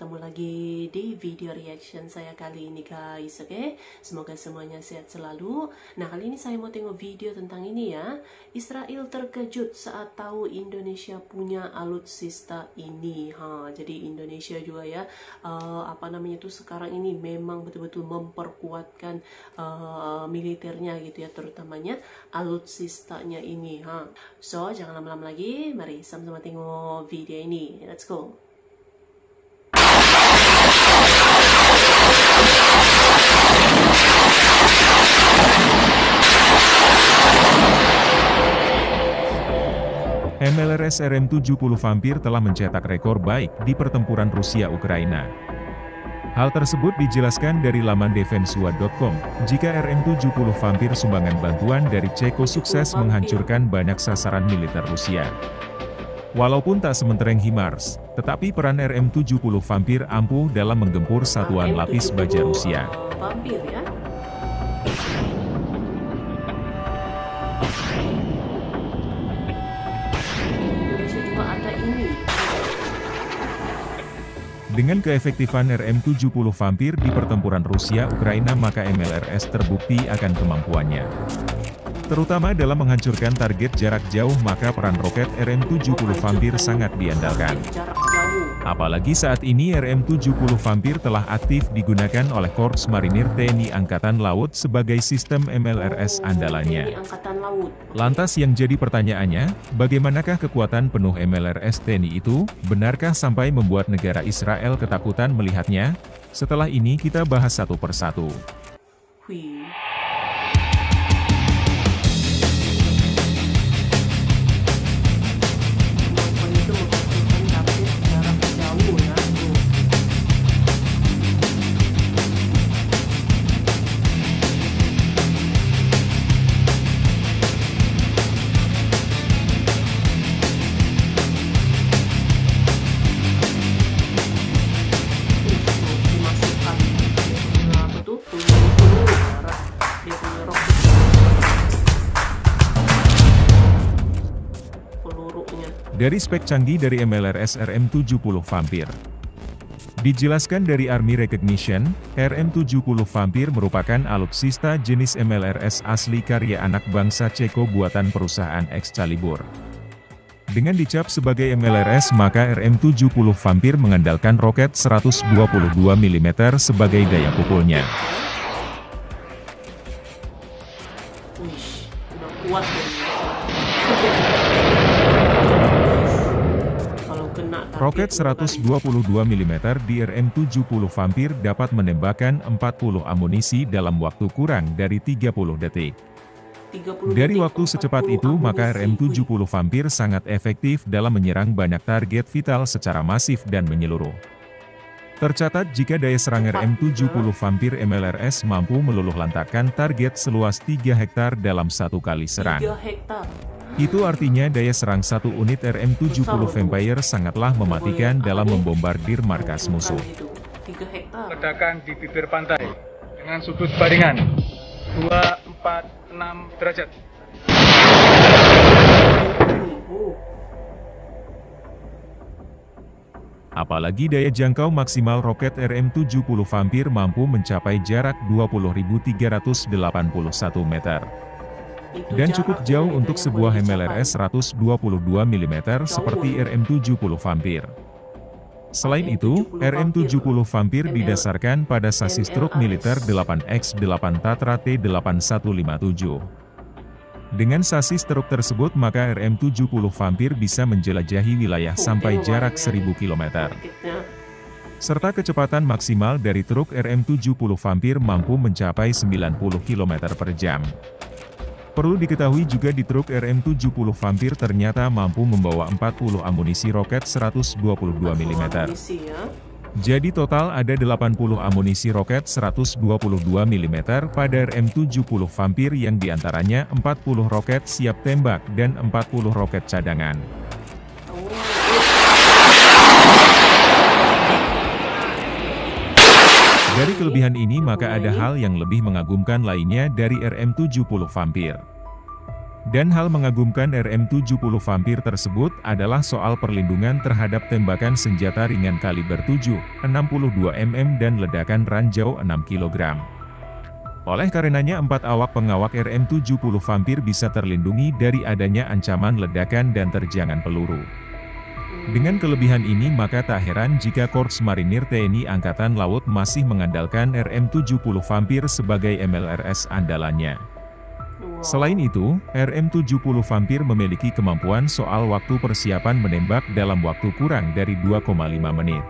ketemu lagi di video reaction saya kali ini guys, oke? Semoga semuanya sehat selalu. Nah, kali ini saya mau tengok video tentang ini ya. Israel terkejut saat tahu Indonesia punya alutsista ini. Jadi Indonesia juga ya, sekarang ini memang betul-betul memperkuatkan militernya gitu ya, terutamanya alutsistanya ini. So, jangan lama-lama lagi, mari sama-sama tengok video ini. Let's go. MLRS RM-70 Vampir telah mencetak rekor baik di pertempuran Rusia-Ukraina. Hal tersebut dijelaskan dari laman defensua.com, jika RM-70 Vampir sumbangan bantuan dari Ceko sukses menghancurkan banyak sasaran militer Rusia. Walaupun tak sementereng HIMARS, tetapi peran RM-70 Vampir ampuh dalam menggempur satuan lapis baja Rusia. Vampir ya. Dengan keefektifan RM-70 Vampir di pertempuran Rusia-Ukraina, maka MLRS terbukti akan kemampuannya. Terutama dalam menghancurkan target jarak jauh, maka peran roket RM-70 Vampir sangat diandalkan. Apalagi saat ini RM-70 Vampir telah aktif digunakan oleh Korps Marinir TNI Angkatan Laut sebagai sistem MLRS andalannya. Lantas yang jadi pertanyaannya, bagaimanakah kekuatan penuh MLRS TNI itu? Benarkah sampai membuat negara Israel ketakutan melihatnya? Setelah ini kita bahas satu persatu. Dari spek canggih dari MLRS RM-70 Vampir. Dijelaskan dari Army Recognition, RM-70 Vampir merupakan alutsista jenis MLRS asli karya anak bangsa Ceko buatan perusahaan Excalibur. Dengan dicap sebagai MLRS, maka RM-70 Vampir mengandalkan roket 122 mm sebagai daya pukulnya. Roket 122 mm di RM-70 Vampir dapat menembakkan 40 amunisi dalam waktu kurang dari 30 detik. Dari waktu secepat itu, maka RM-70 Vampir sangat efektif dalam menyerang banyak target vital secara masif dan menyeluruh. Tercatat jika daya serang RM-70 Vampir MLRS mampu meluluh lantakkan target seluas 3 hektar dalam satu kali serang. Itu artinya daya serang satu unit RM-70 Vampire sangatlah mematikan dalam membombardir markas musuh. Ledakan di bibir pantai dengan sudut baringan 246 derajat. Apalagi daya jangkau maksimal roket RM-70 Vampir mampu mencapai jarak 20.381 meter. Dan cukup jauh untuk sebuah MLRS 122 mm seperti RM-70 Vampir. Selain itu, RM-70 Vampir didasarkan pada sasis truk militer 8X8 Tatra T8157. Dengan sasis truk tersebut, maka RM-70 Vampir bisa menjelajahi wilayah sampai jarak 1000 km. Serta kecepatan maksimal dari truk RM-70 Vampir mampu mencapai 90 km per jam. Perlu diketahui juga di truk RM-70 Vampir ternyata mampu membawa 40 amunisi roket 122 mm. Jadi total ada 80 amunisi roket 122 mm pada RM-70 Vampir, yang diantaranya 40 roket siap tembak dan 40 roket cadangan. Dari kelebihan ini, maka ada hal yang lebih mengagumkan lainnya dari RM-70 Vampir. Dan hal mengagumkan RM-70 Vampir tersebut adalah soal perlindungan terhadap tembakan senjata ringan kaliber 7,62 mm dan ledakan ranjau 6 kg. Oleh karenanya 4 awak pengawak RM-70 Vampir bisa terlindungi dari adanya ancaman ledakan dan terjangan peluru. Dengan kelebihan ini maka tak heran jika Korps Marinir TNI Angkatan Laut masih mengandalkan RM-70 Vampir sebagai MLRS andalannya. Selain itu, RM-70 Vampir memiliki kemampuan soal waktu persiapan menembak dalam waktu kurang dari 2,5 menit.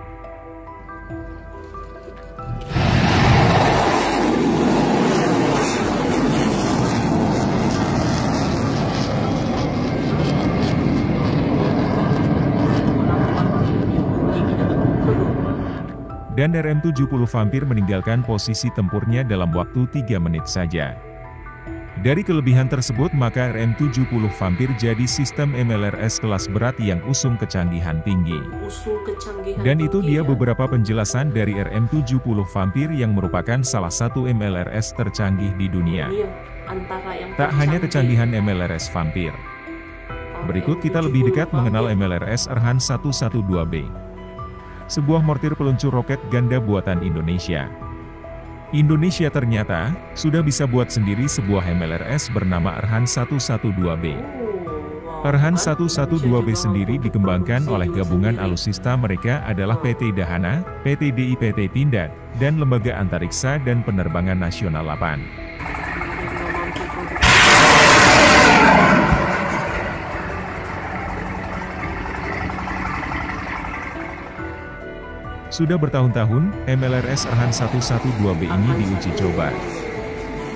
Dan RM-70 Vampir meninggalkan posisi tempurnya dalam waktu 3 menit saja. Dari kelebihan tersebut maka RM-70 Vampir jadi sistem MLRS kelas berat yang usung kecanggihan tinggi. Dan itu dia beberapa penjelasan dari RM-70 Vampir yang merupakan salah satu MLRS tercanggih di dunia. Tak hanya kecanggihan MLRS Vampir. Berikut kita lebih dekat mengenal MLRS Erhan 112B. Sebuah mortir peluncur roket ganda buatan Indonesia. Indonesia ternyata sudah bisa buat sendiri sebuah MLRS bernama Erhan 112B. Erhan 112B sendiri dikembangkan oleh gabungan alutsista mereka adalah PT Dahana, PT DI PT Pindad, dan Lembaga Antariksa dan Penerbangan Nasional 8. Sudah bertahun-tahun, MLRS Erhan 112B ini diuji coba.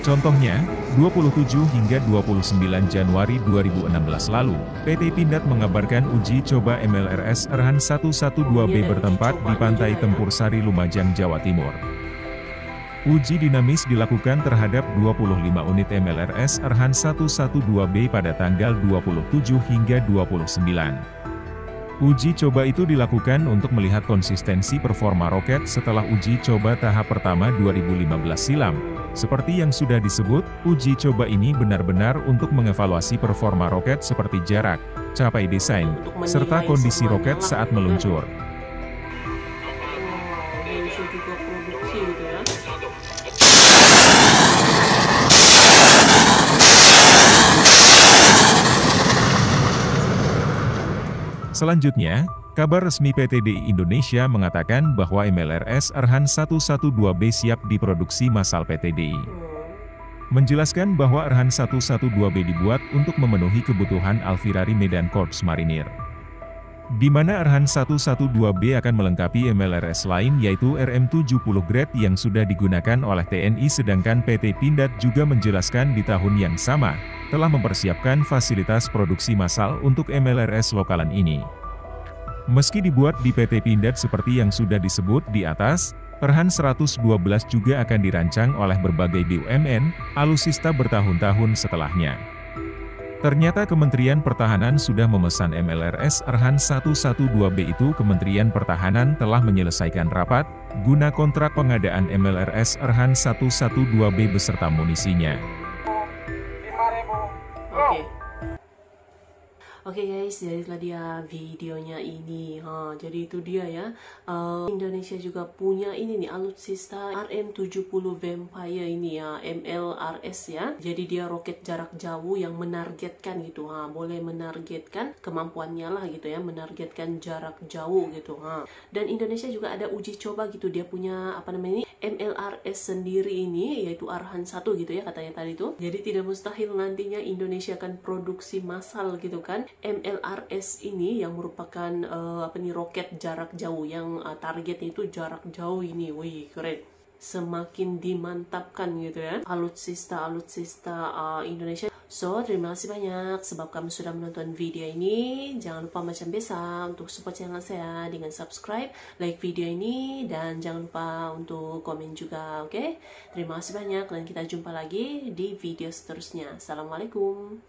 Contohnya, 27 hingga 29 Januari 2016 lalu, PT Pindad mengabarkan uji coba MLRS Erhan 112B bertempat di Pantai Tempur Sari Lumajang, Jawa Timur. Uji dinamis dilakukan terhadap 25 unit MLRS Erhan 112B pada tanggal 27 hingga 29. Uji coba itu dilakukan untuk melihat konsistensi performa roket setelah uji coba tahap pertama 2015 silam. Seperti yang sudah disebut, uji coba ini benar-benar untuk mengevaluasi performa roket seperti jarak, capai desain, serta kondisi roket saat meluncur. Selanjutnya, kabar resmi PT DI Indonesia mengatakan bahwa MLRS Erhan 112B siap diproduksi massal PT DI. Menjelaskan bahwa Erhan 112B dibuat untuk memenuhi kebutuhan Alvirari Medan Korps Marinir. Di mana Erhan 112B akan melengkapi MLRS lain yaitu RM-70 grade yang sudah digunakan oleh TNI sedangkan PT Pindad juga menjelaskan di tahun yang sama, telah mempersiapkan fasilitas produksi massal untuk MLRS lokalan ini. Meski dibuat di PT Pindad seperti yang sudah disebut di atas, Erhan 112 juga akan dirancang oleh berbagai BUMN, alutsista bertahun-tahun setelahnya. Ternyata Kementerian Pertahanan sudah memesan MLRS Erhan 112B itu. Kementerian Pertahanan telah menyelesaikan rapat, guna kontrak pengadaan MLRS Erhan 112B beserta munisinya. Oke guys, jadi itulah dia videonya ini. Jadi itu dia ya. Indonesia juga punya ini nih alutsista RM-70 Vampire ini ya, MLRS ya. Jadi dia roket jarak jauh yang menargetkan gitu. Boleh menargetkan kemampuannya lah gitu ya, menargetkan jarak jauh gitu. Dan Indonesia juga ada uji coba gitu. Dia punya apa namanya ini MLRS sendiri ini yaitu Erhan 1 gitu ya katanya tadi tuh. Jadi tidak mustahil nantinya Indonesia akan produksi massal gitu kan. MLRS ini yang merupakan roket jarak jauh yang targetnya itu jarak jauh ini. Wih, keren. Semakin dimantapkan gitu ya alutsista Indonesia. So, terima kasih banyak sebab kamu sudah menonton video ini. Jangan lupa macam biasa untuk support channel saya dengan subscribe, like video ini, dan jangan lupa untuk komen juga, oke? Terima kasih banyak dan kita jumpa lagi di video seterusnya. Assalamualaikum.